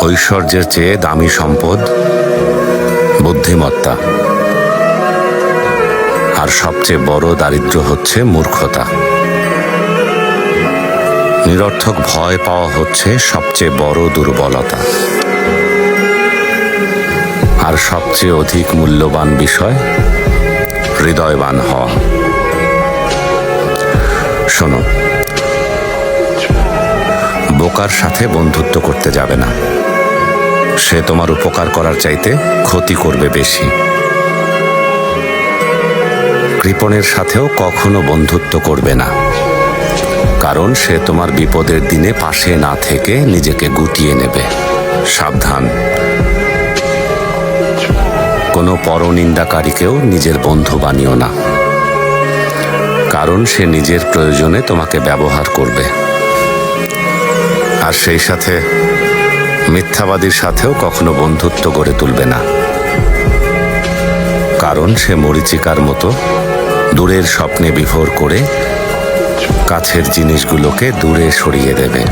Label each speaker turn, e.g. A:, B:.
A: ঐশ্বর্যের চেয়ে দামি সম্পদ বুদ্ধিমত্তা, আর সবচেয়ে বড় দারিদ্র্য হচ্ছে মূর্খতা। নিরর্থক ভয় পাওয়া হচ্ছে সবচেয়ে বড় দুর্বলতা, আর সবচেয়ে অধিক মূল্যবান বিষয় হৃদয়বান হওয়া। শোনো, বোকার সাথে বন্ধুত্ব করতে যাবে না। সে তোমার উপকার করার চাইতে ক্ষতি করবে বেশি। কৃপণের সাথেও কখনো বন্ধুত্ব করবে না, কারণ সে তোমার বিপদের দিনে পাশে না থেকে নিজেকে গুটিয়ে নেবে। সাবধান, কোনো পরনিন্দাকারীকেও নিজের বন্ধু বানিও না, কারণ সে নিজের প্রয়োজনে তোমাকে ব্যবহার করবে। আর সেই সাথে মিথ্যাবাদীর সাথেও কখনো বন্ধুত্ব গড়ে তুলবে না, কারণ সে মরীচিকার মতো দূরের স্বপ্নে বিভোর করে কাছের জিনিসগুলোকে দূরে সরিয়ে দেবে।